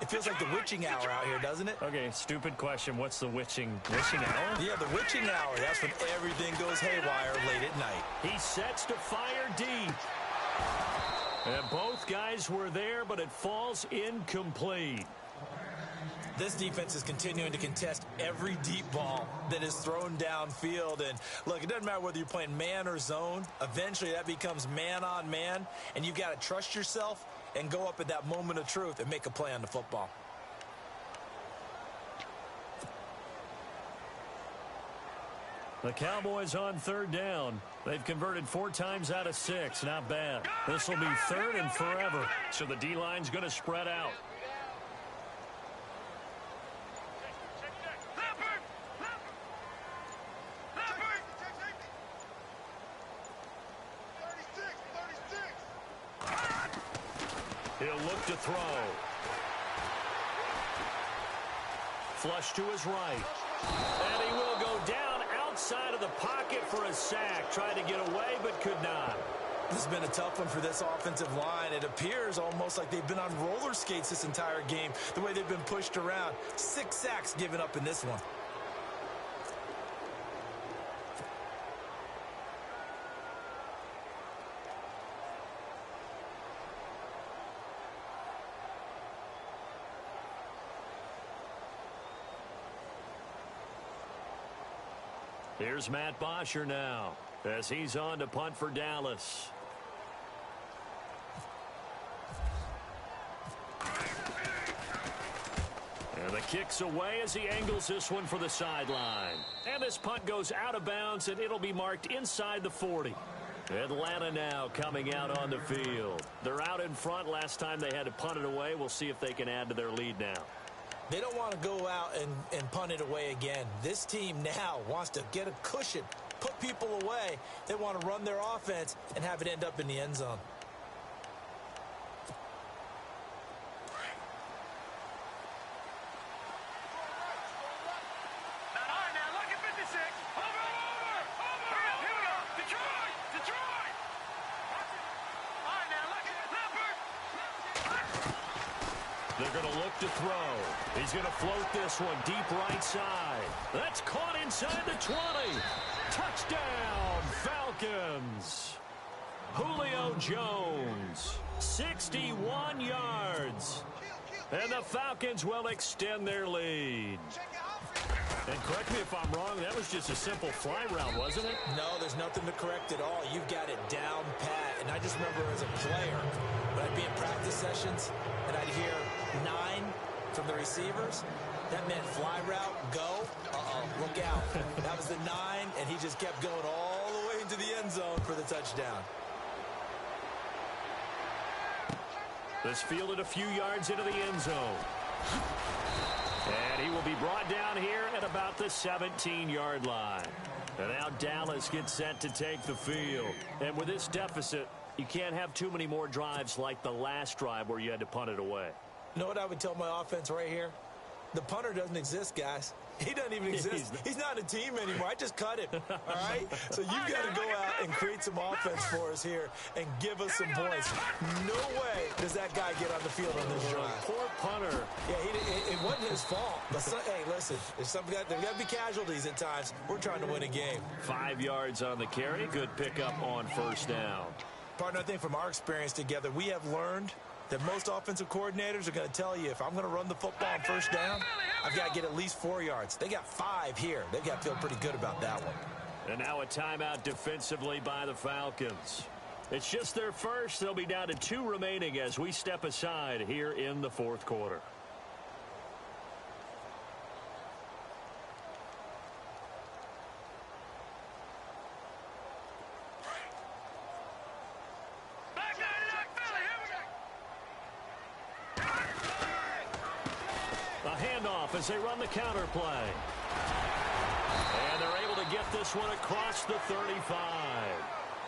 It feels like the witching hour out here, doesn't it? Okay, stupid question. What's the witching hour? Yeah, the witching hour. That's when everything goes haywire late at night. He sets to fire deep. And both guys were there, but it falls incomplete. This defense is continuing to contest every deep ball that is thrown downfield. And, look, it doesn't matter whether you're playing man or zone. Eventually, that becomes man-on-man, and you've got to trust yourself and go up at that moment of truth and make a play on the football. The Cowboys on third down. They've converted 4 times out of 6. Not bad. This will be third and forever. So the D-line's going to spread out. He'll look to throw. Flush to his right. And he will go down outside of the pocket for a sack. Tried to get away, but could not. This has been a tough one for this offensive line. It appears almost like they've been on roller skates this entire game, the way they've been pushed around. 6 sacks given up in this one. Here's Matt Bosher now as he's on to punt for Dallas. And the kick's away as he angles this one for the sideline. And this punt goes out of bounds, and it'll be marked inside the 40. Atlanta now coming out on the field. They're out in front. Last time they had to punt it away. We'll see if they can add to their lead now. They don't want to go out and punt it away again. This team now wants to get a cushion, put people away. They want to run their offense and have it end up in the end zone. They're going to look to throw. He's going to float this one deep right side. That's caught inside the 20. Touchdown, Falcons. Julio Jones, 61 yards. And the Falcons will extend their lead. And correct me if I'm wrong, that was just a simple fly route, wasn't it? No, there's nothing to correct at all. You've got it down pat. And I just remember as a player, when I'd be in practice sessions and I'd hear 9 from the receivers, that meant fly route, go, look out. That was the 9, and he just kept going all the way into the end zone for the touchdown. This fielded a few yards into the end zone. And he will be brought down here at about the 17-yard line. And now Dallas gets set to take the field. And with this deficit, you can't have too many more drives like the last drive where you had to punt it away. You know what I would tell my offense right here? The punter doesn't exist, guys. He doesn't even exist. He's not a team anymore. I just cut him, all right? So you've got to go out and create some offense for us here and give us some points. No way does that guy get on the field on this drive. Poor punter. Yeah, it wasn't his fault. But hey, listen, there's got to be casualties at times. We're trying to win a game. 5 yards on the carry. Good pickup on first down. Partner, I think from our experience together, we have learned that most offensive coordinators are going to tell you, if I'm going to run the football on first down, I've got to get at least 4 yards. They got 5 here. They've got to feel pretty good about that one. And now a timeout defensively by the Falcons. It's just their first. They'll be down to 2 remaining as we step aside here in the fourth quarter. handoff as they run the counter play. And they're able to get this one across the 35.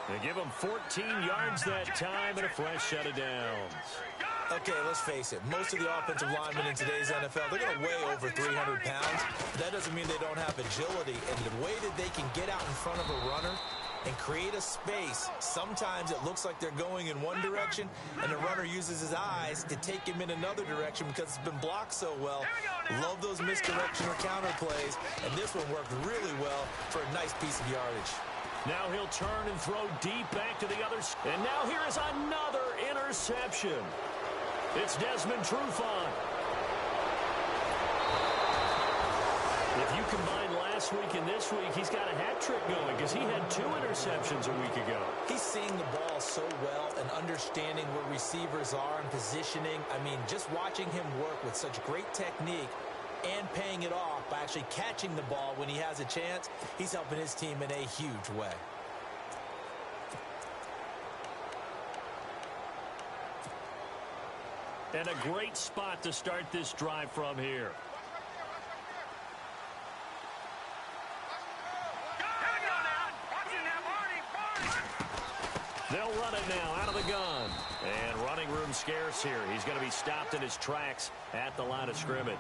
They give them 14 yards that time and a fresh set of downs. Okay, let's face it. Most of the offensive linemen in today's NFL, they're going to weigh over 300 pounds. That doesn't mean they don't have agility. And the way that they can get out in front of a runner and create a space, sometimes it looks like they're going in one direction, and the runner uses his eyes to take him in another direction because it's been blocked so well. Love those misdirection or counter plays, and this one worked really well for a nice piece of yardage. Now he'll turn and throw deep back to the others. And now here is another interception. It's Desmond Trufant. If you combine last week and this week, he's got a hat trick going because he had 2 interceptions a week ago. He's seeing the ball so well and understanding where receivers are and positioning. I mean, just watching him work with such great technique and paying it off by actually catching the ball when he has a chance, he's helping his team in a huge way. And a great spot to start this drive from here. They'll run it now out of the gun. And running room scarce here. He's going to be stopped in his tracks at the line of scrimmage.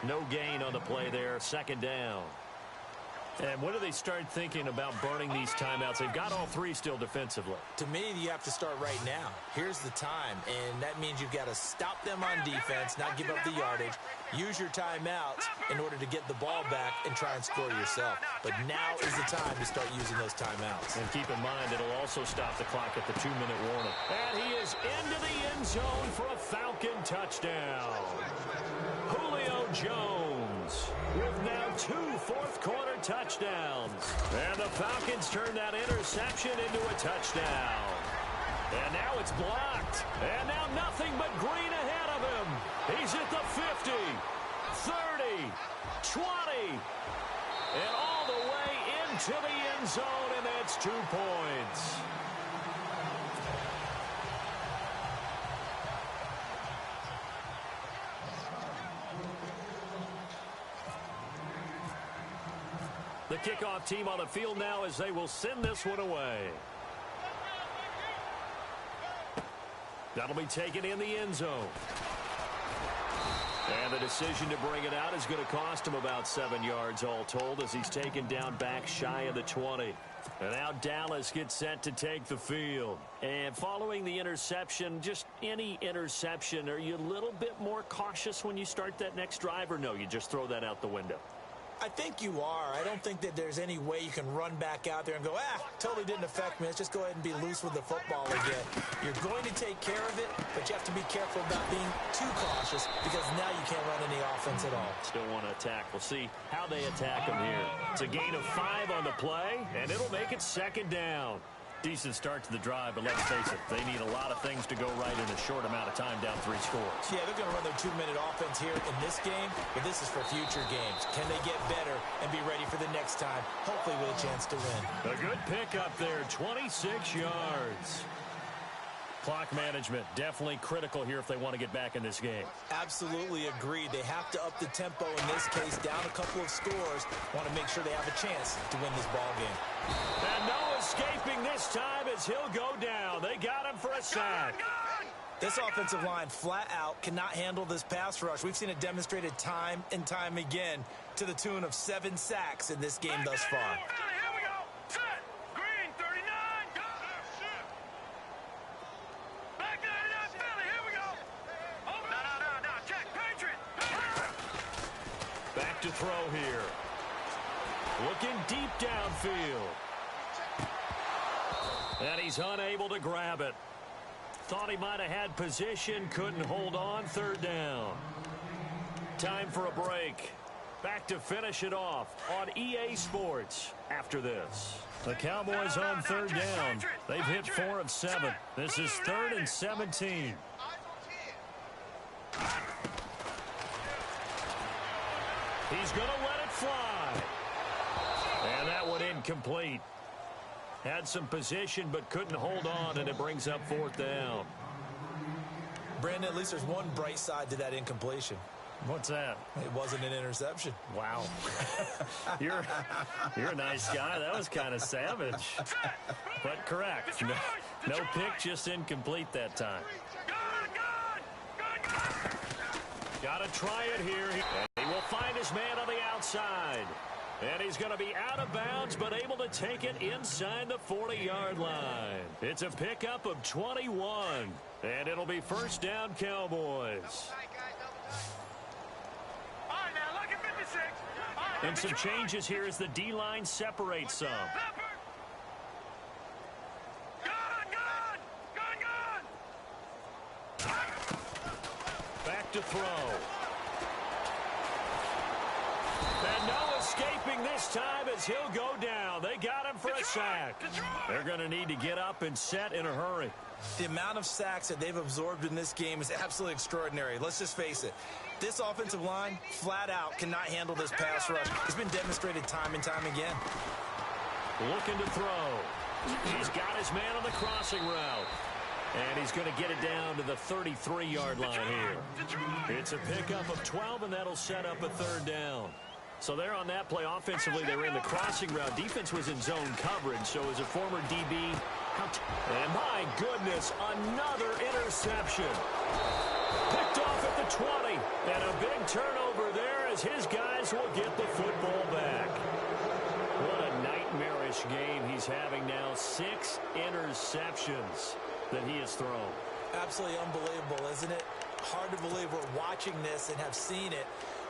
No gain on the play there. Second down. And when do they start thinking about burning these timeouts? They've got all 3 still defensively. To me, you have to start right now. Here's the time, and that means you've got to stop them on defense, not give up the yardage, use your timeouts in order to get the ball back and try and score yourself. But now is the time to start using those timeouts. And keep in mind, it'll also stop the clock at the 2-minute warning. And he is into the end zone for a Falcon touchdown. Julio Jones with now 2 fourth-quarter touchdowns. And the Falcons turn that interception into a touchdown. And now it's blocked. And now nothing but green ahead of him. He's at the 50, 30, 20, and all the way into the end zone, and that's 2 points. The kickoff team on the field now as they will send this one away. That'll be taken in the end zone. And the decision to bring it out is going to cost him about 7 yards all told as he's taken down back shy of the 20. And now Dallas gets set to take the field. And following the interception, just any interception, are you a little bit more cautious when you start that next drive, or no, you just throw that out the window? I think you are. I don't think that there's any way you can run back out there and go, totally didn't affect me. Let's just go ahead and be loose with the football again. You're going to take care of it, but you have to be careful about being too cautious because now you can't run any offense at all. Still want to attack. We'll see how they attack him here. It's a gain of 5 on the play, and it'll make it second down. Decent start to the drive, but let's face it, they need a lot of things to go right in a short amount of time, down 3 scores. Yeah, they're going to run their 2-minute offense here in this game, but this is for future games. Can they get better and be ready for the next time, hopefully with a chance to win? A good pickup there, 26 yards. Clock management, definitely critical here if they want to get back in this game. Absolutely agreed. They have to up the tempo in this case, down a couple of scores. Want to make sure they have a chance to win this ball game. And no escaping this time as he'll go down. They got him for a sack. This offensive line flat out cannot handle this pass rush. We've seen it demonstrated time and time again to the tune of 7 sacks in this game thus far. To throw here. Looking deep downfield. And he's unable to grab it. Thought he might have had position, couldn't hold on. Third down. Time for a break. Back to finish it off on EA Sports after this. The Cowboys on third down. They've hit 4 of 7. This is 3rd and 17. He's going to let it fly. And that one incomplete. Had some position but couldn't hold on, and it brings up 4th down. Brandon, at least there's one bright side to that incompletion. What's that? It wasn't an interception. Wow. You're a nice guy. That was kind of savage. But correct. No pick, just incomplete that time. Got to try it here. And he will find his man on the outside. And he's going to be out of bounds, but able to take it inside the 40-yard line. It's a pickup of 21. And it'll be first down, Cowboys. And some changes here as the D-line separates some. Back to throw. And no escaping this time as he'll go down. They got him for a sack. They're going to need to get up and set in a hurry. The amount of sacks that they've absorbed in this game is absolutely extraordinary. Let's just face it. This offensive line, flat out, cannot handle this pass rush. It's been demonstrated time and time again. Looking to throw. He's got his man on the crossing route. And he's going to get it down to the 33-yard line here. It's a pickup of 12, and that'll set up a third down. So there on that play, offensively, they were in the crossing route. Defense was in zone coverage, so as a former DB, and my goodness, another interception. Picked off at the 20, and a big turnover there as his guys will get the football back. What a nightmarish game he's having now. 6 interceptions that he has thrown. Absolutely unbelievable, isn't it? Hard to believe we're watching this and have seen it,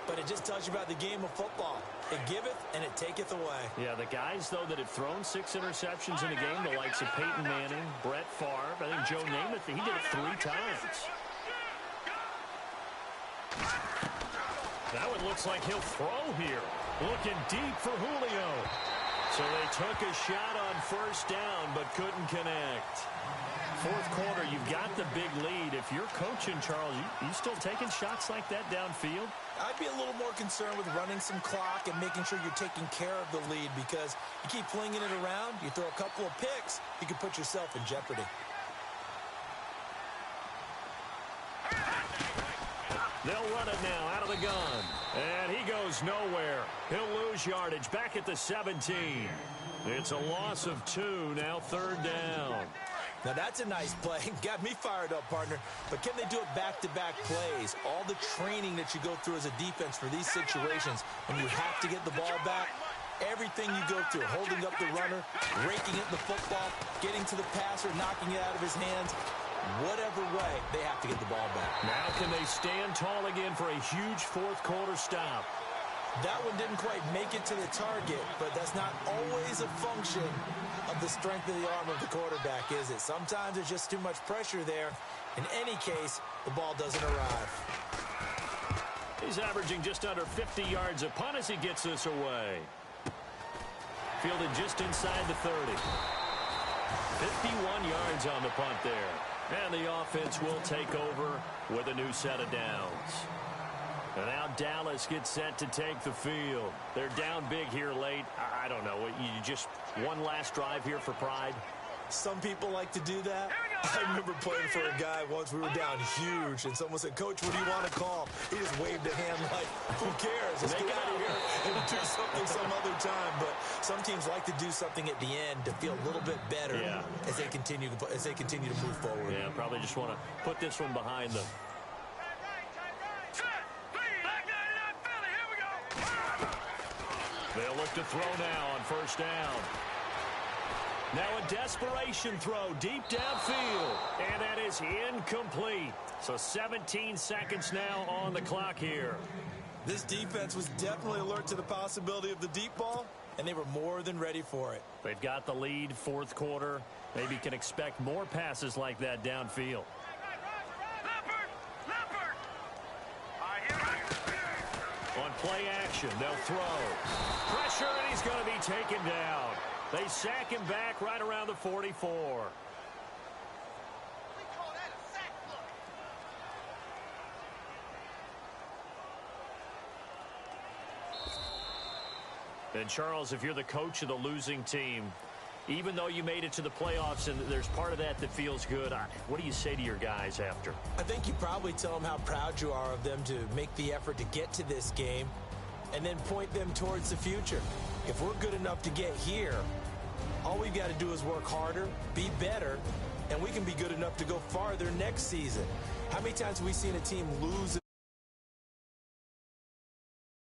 but it just tells you about the game of football. It giveth and it taketh away. Yeah, the guys, though, that have thrown 6 interceptions in a game, the likes of Peyton Manning, Brett Favre, I think Joe Namath, he did it 3 times. Now it looks like he'll throw here. Looking deep for Julio. So they took a shot on first down, but couldn't connect. Fourth quarter, you've got the big lead. If you're coaching, Charles, you still taking shots like that downfield? I'd be a little more concerned with running some clock and making sure you're taking care of the lead, because you keep flinging it around, you throw a couple of picks, you can put yourself in jeopardy. They'll run it now out of the gun. And he goes nowhere. He'll lose yardage back at the 17. It's a loss of 2, now third down. Now that's a nice play. Got me fired up, partner. But can they do it back-to-back plays? All the training that you go through as a defense for these situations, when you have to get the ball back, everything you go through, holding up the runner, raking at the football, getting to the passer, knocking it out of his hands, whatever way, they have to get the ball back. Now can they stand tall again for a huge fourth quarter stop? That one didn't quite make it to the target, but that's not always a function of the strength of the arm of the quarterback, is it? Sometimes there's just too much pressure there. In any case, the ball doesn't arrive. He's averaging just under 50 yards a punt as he gets this away. Fielded just inside the 30. 51 yards on the punt there. And the offense will take over with a new set of downs. And now Dallas gets set to take the field. They're down big here late. I don't know. You just one last drive here for pride? Some people like to do that. I remember playing for a guy once. We were down huge, and someone said, "Coach, what do you want to call?" He just waved a hand like, "Who cares? Let's get out of here and do something some other time." But some teams like to do something at the end to feel a little bit better as they continue to move forward. Yeah, probably just want to put this one behind them. They'll look to throw now on first down. Now a desperation throw deep downfield, and that is incomplete. So 17 seconds now on the clock here. This defense was definitely alert to the possibility of the deep ball, and they were more than ready for it. They've got the lead, fourth quarter. Maybe can expect more passes like that downfield. On play action, they'll throw. Pressure, and he's going to be taken down. They sack him back right around the 44. And Charles, if you're the coach of the losing team, Even though you made it to the playoffs and there's part of that that feels good, what do you say to your guys after? I think you probably tell them how proud you are of them to make the effort to get to this game and then point them towards the future. If we're good enough to get here, all we've got to do is work harder, be better, and we can be good enough to go farther next season. How many times have we seen a team lose